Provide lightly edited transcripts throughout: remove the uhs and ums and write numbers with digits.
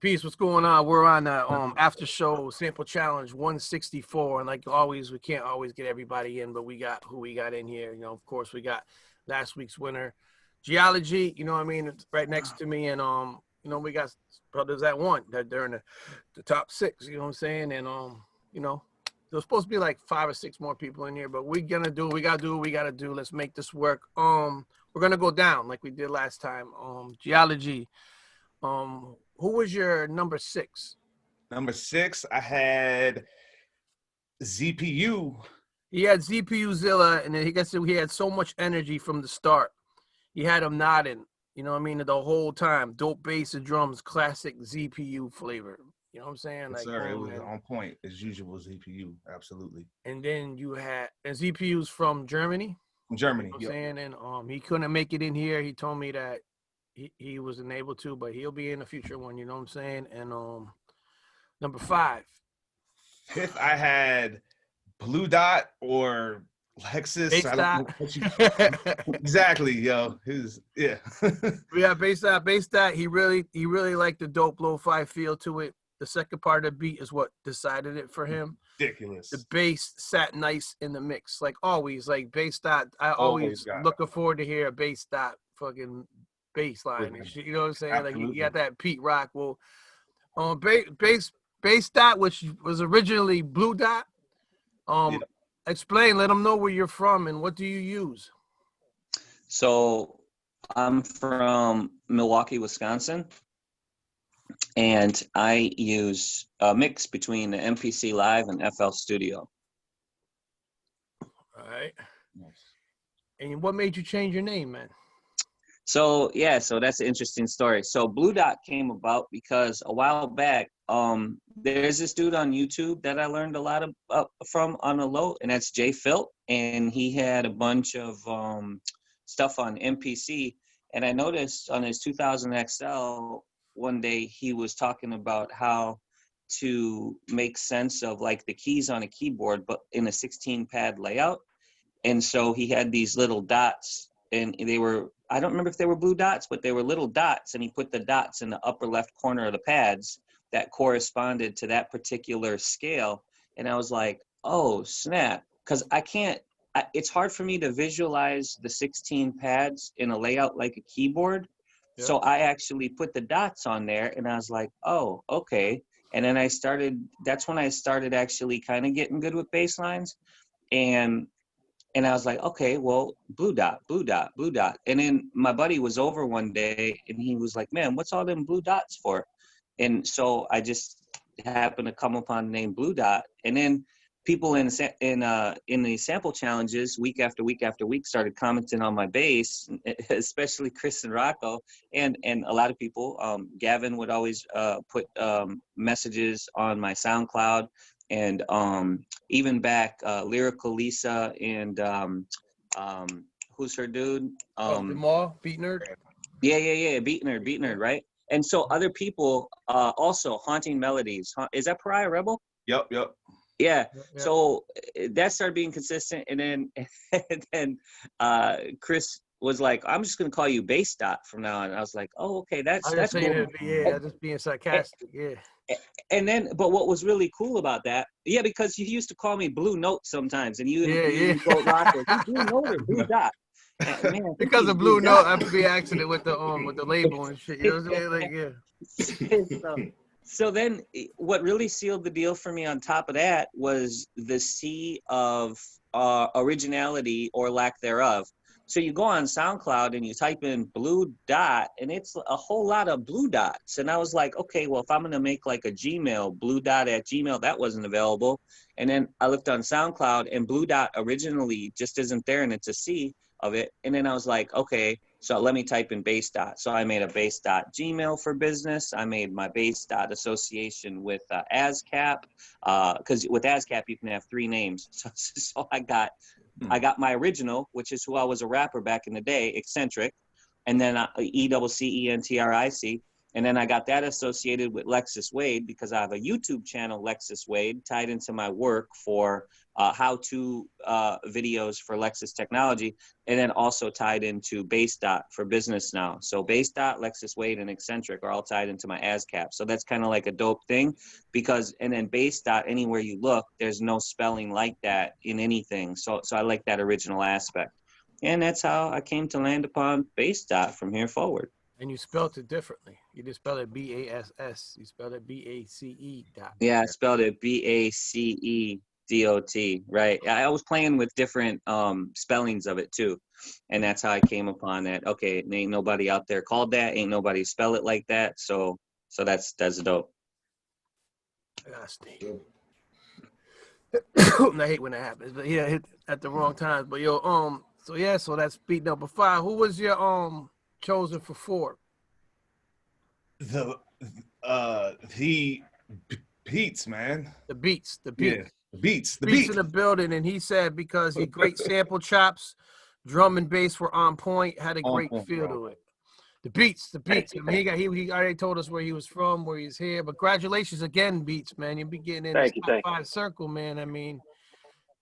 Peace, what's going on? We're on the after show sample challenge 164, and like always, we can't always get everybody in, but we got who we got in here. You know, of course, we got last week's winner, Geology. You know what I mean? It's right next to me, and you know, we got brothers that won that they're in the top six. You know what I'm saying? And you know, there's supposed to be like 5 or 6 more people in here, but we're gonna do what we gotta do. What we gotta do. Let's make this work. We're gonna go down like we did last time. Geology. Who was your number 6? Number 6, I had Zpu. He had Zpu Zilla, and then he had so much energy from the start. He had him nodding, you know what I mean, the whole time. Dope bass and drums, classic Zpu flavor. You know what I'm saying? Yes, like, sir. It was on point as usual. Zpu, absolutely. And then you had, and Zpu's from Germany. From Germany. You know what I'm saying? And he couldn't make it in here. He told me that he wasn't able to, but he'll be in the future one. You know what I'm saying? And number 5. 5th, I had Blue Dot or Lexus. Exactly, yo. Yeah. We got Bacedot. He really liked the dope lo-fi feel to it. The second part of the beat is what decided it for him. Ridiculous. The bass sat nice in the mix, like always. Like Bacedot, I always looking forward to hear a Bacedot fucking bass line and shit. You know what I'm saying? Absolutely. Like you got that Pete Rock. Well, Bacedot, which was originally Blue Dot. Explain. Let them know where you're from and what do you use. So I'm from Milwaukee, Wisconsin, and I use a mix between the MPC Live and FL Studio. All right. Nice. And what made you change your name, man? So yeah, so that's an interesting story. So Blue Dot came about because a while back, there's this dude on YouTube that I learned a lot of from on the low, and that's Jay Filt, and he had a bunch of stuff on MPC, and I noticed on his 2000 XL one day he was talking about how to make sense of like the keys on a keyboard, but in a 16 pad layout, and so he had these little dots, and they were, I don't remember if they were blue dots, but they were little dots, and he put the dots in the upper left corner of the pads that corresponded to that particular scale. And I was like, oh, snap. Because it's hard for me to visualize the 16 pads in a layout like a keyboard. Yeah. So I actually put the dots on there, and I was like, oh, okay. And then that's when I started actually kind of getting good with bass lines. And I was like, okay, well, Blue Dot. And then my buddy was over one day, and he was like, man, what's all them blue dots for? And so I just happened to come upon the name Blue Dot. And then people in the sample challenges, week after week after week, started commenting on my bass, especially Chris and Rocco, and a lot of people. Gavin would always put messages on my SoundCloud. And even back, Lyrical Lisa and who's her dude? Jamal, Beat Nerd? Yeah, Beat Nerd, right? And so other people also, Haunting Melodies. Is that Pariah Rebel? Yep. Yeah. So that started being consistent. And then Chris was like, I'm just going to call you Bacedot from now on. And I was like, oh, okay, that's cool. Just being sarcastic, yeah. And then, but what was really cool about that, because you used to call me Blue Note sometimes, and you go Rocker, Blue Note or Blue Dot. Man, because of Blue Note, I be accident with the label and shit. You know what I'm saying? Like, yeah. So then, what really sealed the deal for me on top of that was the sea of originality or lack thereof. So you go on SoundCloud and you type in Blue Dot, and it's a whole lot of blue dots. And I was like, okay, well, if I'm going to make like a Gmail, Blue Dot at Gmail, that wasn't available. And then I looked on SoundCloud, and Blue Dot originally just isn't there, and it's a C of it. And then I was like, okay, so let me type in Bacedot. So I made a Bacedot Gmail for business. I made my Bacedot association with ASCAP, because with ASCAP, you can have 3 names. So I got my original, which is who I was a rapper back in the day, Eccentric, and then ECCENTRIC. And then I got that associated with Lexus Wade because I have a YouTube channel, Lexus Wade, tied into my work for how-to videos for Lexus technology, and then also tied into Bacedot for business now. So Bacedot, Lexus Wade, and Eccentric are all tied into my ASCAP. So that's kind of like a dope thing because, and then Bacedot, anywhere you look, there's no spelling like that in anything. So I like that original aspect. And that's how I came to land upon Bacedot from here forward. And you spelled it differently. You just spelled it B-A-S-S. You spelled it B-A-C-E dot. Yeah, I spelled it B-A-C-E-D-O-T, right? I was playing with different spellings of it too. And that's how I came upon that. Okay, ain't nobody out there called that. Ain't nobody spell it like that. So that's dope. That's neat. I hate when that happens, but yeah, hit at the wrong times. But yo, so that's beat number 5. Who was your chosen for 4? The Beatz, man. The Beatz. Yeah, Beatz. The Beatz Beatz in the building, and he said because he great sample chops, drum and bass were on point, had a great feel to it. The Beatz. I mean, he already told us where he was from, where he's here. But congratulations again, Beatz, man. You'll be getting in the top 5 circle, man. I mean,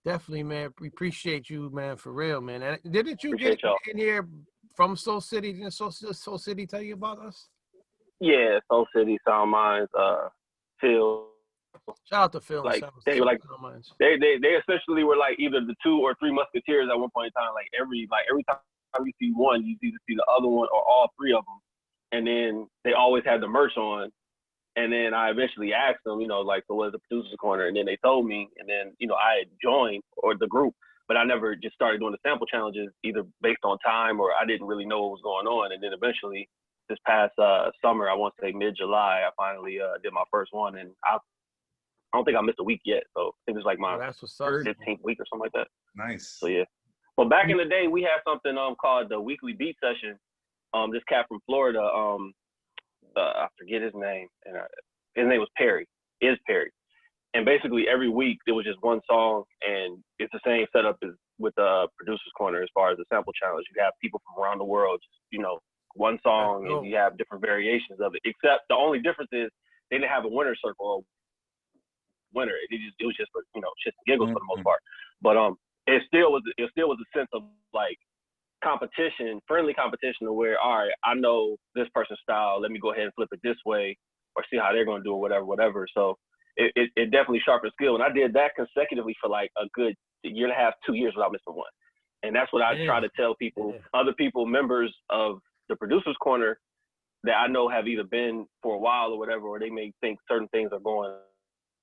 definitely, man. We appreciate you, man, for real, man. And didn't you get in here from S3oul City? Didn't S3oul City tell you about us? Yeah, S3oul City, Sound Minds, Phil. Shout out to Phil. Like they were like they essentially were like either the 2 or 3 musketeers at one point in time. Like every time you see one, you either see the other one or all 3 of them. And then they always had the merch on. And then I eventually asked them, like, so what's the producer's corner? And then they told me, and then, I had joined the group, but I never just started doing the sample challenges either based on time or I didn't really know what was going on. And then eventually this past summer, I want to say mid-July, I finally did my first one, and I don't think I missed a week yet. So I think it was like my 15th week or something like that. Nice. So yeah. But back in the day, we had something called the weekly beat session. This cat from Florida, I forget his name, and his name was Perry. And basically every week there was just one song, and it's the same setup as with the producer's corner as far as the sample challenge. You have people from around the world, just, one song, and you have different variations of it. Except the only difference is they didn't have a winner circle or winner. It was just for shits and giggles for the most part. But it still was a sense of like competition, friendly competition, to where, all right, I know this person's style, let me go ahead and flip it this way or see how they're going to do it, whatever. So it definitely sharpened skill. And I did that consecutively for like a good 1.5 years, 2 years without missing one. And that's what I try to tell people, other people, members of the producer's corner that I know have either been for a while or whatever, or they may think certain things are going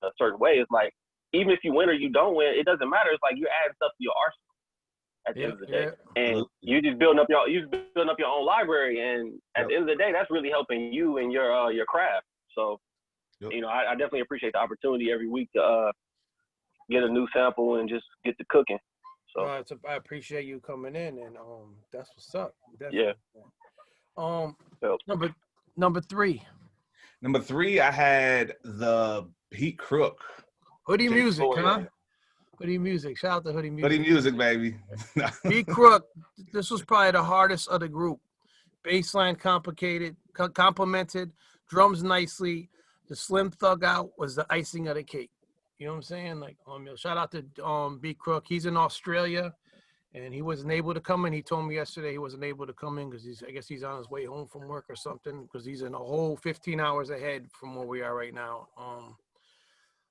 a certain way. It's like, even if you win or you don't win, it doesn't matter. It's like you're adding stuff to your arsenal at the end of the day. And you just building up your own library. And at the end of the day, that's really helping you and your craft. So, I definitely appreciate the opportunity every week to get a new sample and just get to cooking. So I appreciate you coming in, and that's what's up. Yeah. Number 3. Number 3, I had the Beatcrook. Hoodie Music, huh? Hoodie Music. Shout out to Hoodie Music. Hoodie Music, baby. Beatcrook, this was probably the hardest of the group. Bassline complemented, drums nicely. The slim thug out was the icing of the cake. You know what I'm saying? Like, shout out to Beatcrook. He's in Australia, and he wasn't able to come in. He told me yesterday he wasn't able to come in because I guess he's on his way home from work or something, because he's in a whole 15 hours ahead from where we are right now.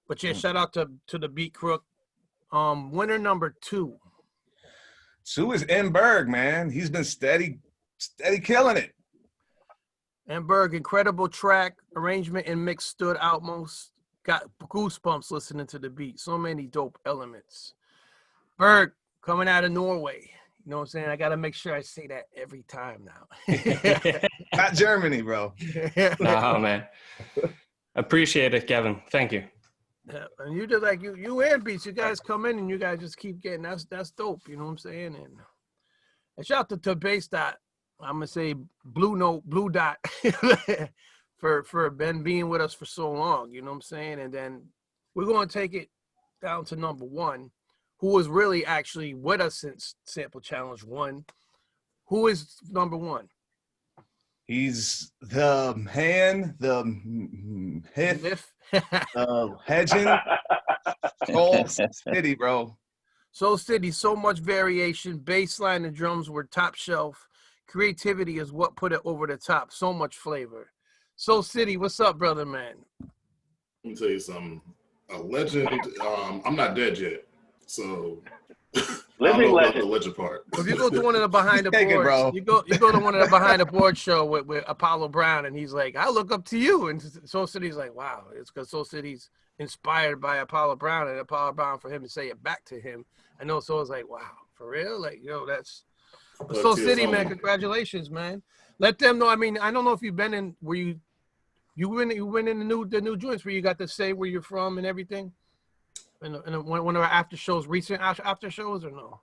But yeah, shout out to the Beatcrook. Winner number 2. 2 is Berg, man. He's been steady killing it. Berg, incredible track, arrangement and mix stood out most. Got goosebumps listening to the beat. So many dope elements. Berg, coming out of Norway. You know what I'm saying? I got to make sure I say that every time now. Not Germany, bro. Oh, man. Appreciate it, Kevin. Thank you. Yeah, and you just like you and Beats, you guys come in and you guys just keep getting that's dope. You know what I'm saying? And shout out to Bacedot. I'm gonna say Blue Dot for Ben being with us for so long. You know what I'm saying? And then we're gonna take it down to number 1, who was really actually with us since Sample Challenge 1. Who is number 1? He's the hand, the hip, Myth. hedging, Soul City, bro. Soul City, so much variation. Bass line and drums were top shelf. Creativity is what put it over the top. So much flavor. Soul City, what's up, brother, man? Let me tell you something. A legend. I'm not dead yet, so I don't Living know about legend. the legend part. If you go to one of the behind the Take it, boards, bro. you go to one of the behind the board show with Apollo Brown, and he's like, I look up to you. And Soul City's like, wow, it's because Soul City's inspired by Apollo Brown, and Apollo Brown for him to say it back to him. I know Soul's like, wow, for real? Like, that's but Soul City, man, congratulations, man. Let them know. I mean, I don't know if you've been in where you went in the new joints where you got to say where you're from and everything. And one of our after shows, recent after shows, or no?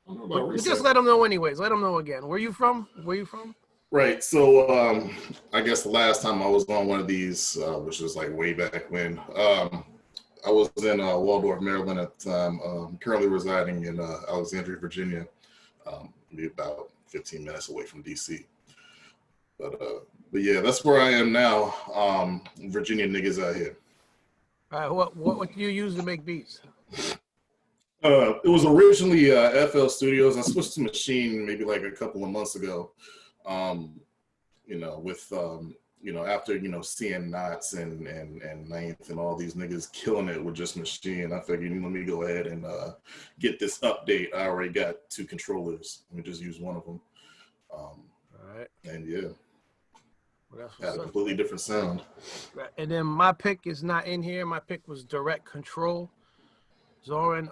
I don't know about Just reset. let them know anyways. Let them know again. Where you from? Where you from? Right. So I guess the last time I was on one of these, which was like way back when, I was in Waldorf, Maryland at the time. Currently residing in Alexandria, Virginia, maybe about 15 minutes away from DC. But yeah, that's where I am now. Virginia niggas out here. All right. What do you use to make beats? It was originally FL Studios. I switched to Machine maybe like a couple of months ago. After seeing Knots and Ninth and all these niggas killing it with just Machine, I figured let me go ahead and get this update. I already got 2 controllers. Let me just use one of them. All right. And yeah, Well, that's had what's a up. completely different sound. Right. And then my pick is not in here. My pick was Direct Control. Zoran,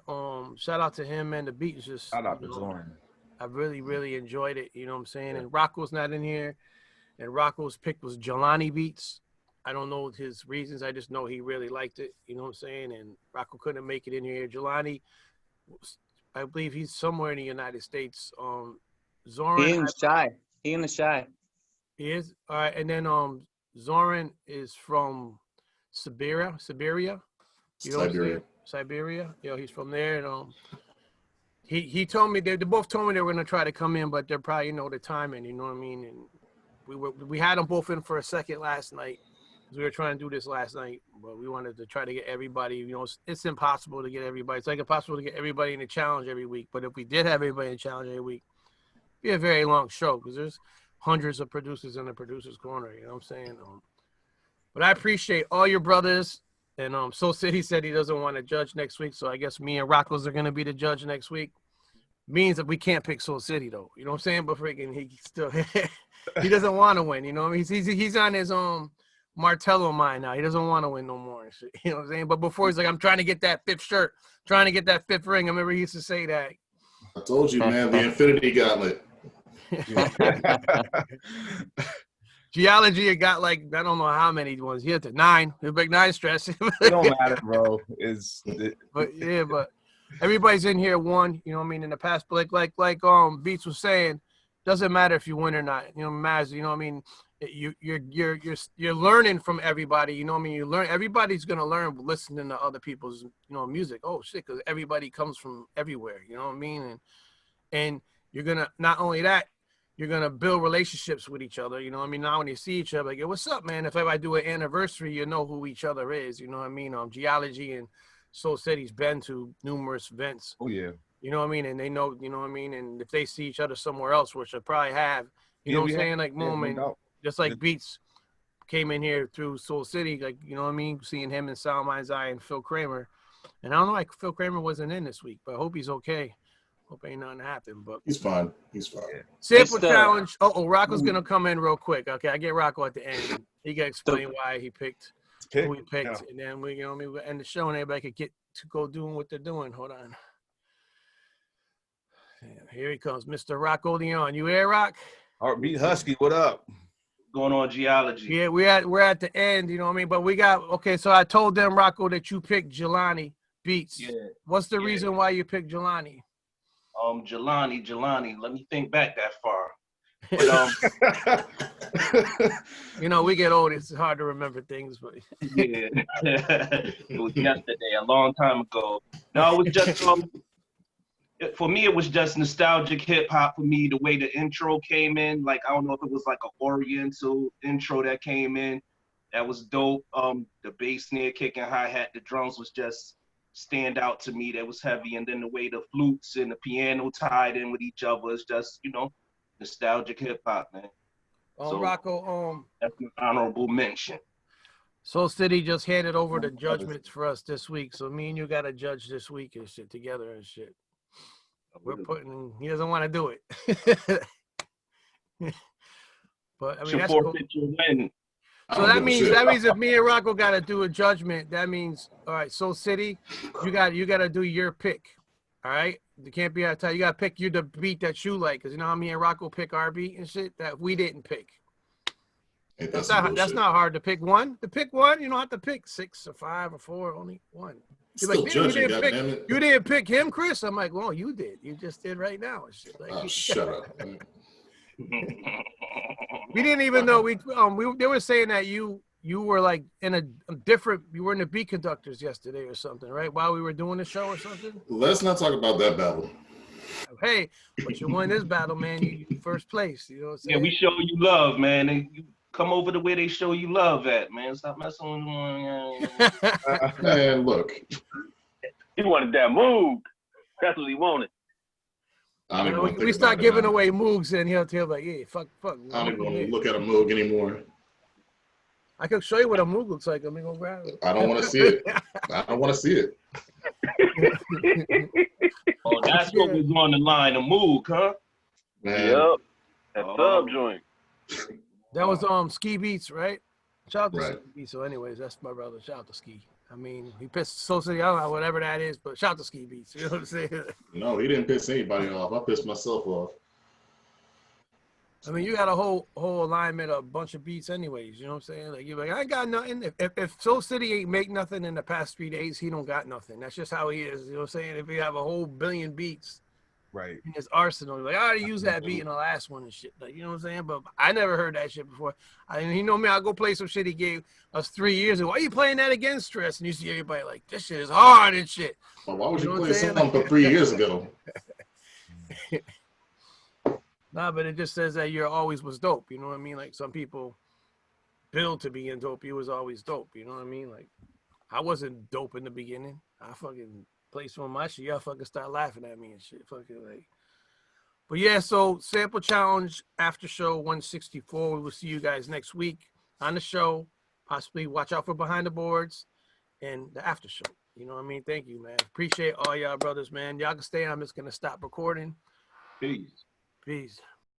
shout out to him, man. The beat is just Shout out to Zoran. I really, really enjoyed it. You know what I'm saying? And Rocco's not in here. And Rocco's pick was Jelani Beats. I don't know his reasons. I just know he really liked it. You know what I'm saying? And Rocco couldn't make it in here. Jelani, I believe he's somewhere in the United States. Zoran. He in the shy. He in the shy. He is? All right. And then Zoran is from Siberia. You know what I'm saying? Siberia. He's from there. And he told me they both told me they were gonna try to come in, but they're probably the timing, you know what I mean? And we had them both in for a second last night. We were trying to do this last night, but we wanted to try to get everybody. It's impossible to get everybody. It's like impossible to get everybody in the challenge every week. But if we did have everybody in the challenge every week, it'd be a very long show because there's hundreds of producers in the producers corner. You know what I'm saying? But I appreciate all your brothers. And Soul City said he doesn't want to judge next week, so I guess me and Rocco's are gonna be the judge next week. Means that we can't pick Soul City though. You know what I'm saying? But freaking he still he doesn't want to win. You know what I mean? He's on his Martello mind now. He doesn't want to win no more and shit. You know what I'm saying? But before he's like, I'm trying to get that 5th shirt, trying to get that 5th ring. I remember he used to say that. I told you, man, the Infinity Gauntlet. Geology got like I don't know how many ones. He had to 9. The big 9 stress. It don't matter, bro. But everybody's in here won. You know what I mean? In the past, but like Beetz was saying, doesn't matter if you win or not. You know, matters. You know what I mean? You're learning from everybody. You know what I mean? You learn. Everybody's gonna learn listening to other people's music. Oh shit, because everybody comes from everywhere. You know what I mean? And you're gonna not only that. You're going to build relationships with each other. You know what I mean? Now when you see each other, like, hey, what's up, man? If I do an anniversary, you know who each other is. You know what I mean? Geology and Soul City's been to numerous events. Oh, yeah. You know what I mean? And they know, you know what I mean? And if they see each other somewhere else, which they probably have, you know what I'm saying? Like, moment, just like Beetz came in here through Soul City, like, you know what I mean? Seeing him and Sound Mind's Eye and Phil Kramer. And I don't know, like, Phil Kramer wasn't in this week, but I hope he's okay. Hope ain't nothing happened, but He's fine. Sample challenge. Rocco's gonna come in real quick. Okay, I get Rocco at the end. He can explain why he picked who he picked, and then we end the show and everybody could get to go doing what they're doing. Hold on. Here he comes, Mr. Rockoleone. You here, Rock? Heartbeat Husky, what up? Going on Geology. Yeah, we're at the end. You know what I mean? But we got So I told them, Rocco, that you picked Jelani Beats. Yeah. What's the reason why you picked Jelani? Jelani. Let me think back that far. But we get old. It's hard to remember things, but yeah, it was yesterday, a long time ago. No, it was just For me, it was just nostalgic hip hop for me, the way the intro came in. Like, I don't know if it was like an Oriental intro that came in. That was dope. The bass snare kicking, hi-hat, the drums was just stand out to me. That was heavy. And then the way the flutes and the piano tied in with each other is just, you know, nostalgic hip hop, man. So, Rocco, that's an honorable mention. Soul City just handed over the judgments for us this week. So me and you got to judge this week and shit together and shit. We're putting, he doesn't want to do it. But I mean, that's cool. So that means if me and Rocco got to do a judgment, that means, all right, Soul City, you got to do your pick. All right, you can't be out of time. You got to pick the beat that you like, because you know how me and Rocco pick our beat and shit that we didn't pick. That's not hard to pick one. To pick one, you don't have to pick 6 or 5 or 4, only one. You're like, you didn't pick him, Chris. I'm like, well, you did. You just did right now. And shit. Like, shut up. We didn't even know they were saying that you were like in a different. You were in the beat conductors yesterday or something, right? While we were doing the show or something. Let's not talk about that battle. Hey, but you won this battle, man. You first place. You know what I'm saying? Yeah, we show you love, man. And you come over the way they show you love at, man. Stop messing with them. Man, look. He wanted that Moog. That's what he wanted. We start giving away Moogs, and he'll tell like, yeah, fuck. I don't even want to look at a Moog anymore. I can show you what a Moog looks like. Let me go grab it. I don't want to see it. I don't want to see it. Oh, that's what was on the line, a Moog, huh? Man. Yep. That sub joint. That was Ski Beats, right? Shout out to Right. Ski Beats. So anyways, that's my brother. Shout out to Ski. I mean, he pissed Soul City, I don't know, whatever that is, but shout out to Ski Beats. You know what I'm saying? No, he didn't piss anybody off. I pissed myself off. I mean, you got a whole alignment of a bunch of beats anyways. You know what I'm saying? Like, you're like, I ain't got nothing. If Soul City ain't make nothing in the past 3 days, he don't got nothing. That's just how he is. You know what I'm saying? If you have a whole billion beats Right. in his arsenal, you're like, I already used that beat in the last one and shit. Like, you know what I'm saying? But I never heard that shit before. You know me, I'll go play some shit he gave us 3 years ago. Why are you playing that again, Stress? And you see everybody like, this shit is hard and shit. Well, why would you know what play I'm saying? something for 3 years ago? Nah, but it just says that you're always was dope. You know what I mean? Like, some people build to being dope. You was always dope. You know what I mean? Like, I wasn't dope in the beginning. I fucking played some of my shit. Y'all fucking start laughing at me and shit. Fucking like. But yeah, so sample challenge after show 164. We will see you guys next week on the show. Possibly watch out for behind the boards and the after show. You know what I mean? Thank you, man. Appreciate all y'all brothers, man. Y'all can stay. I'm just gonna stop recording. Peace. Peace.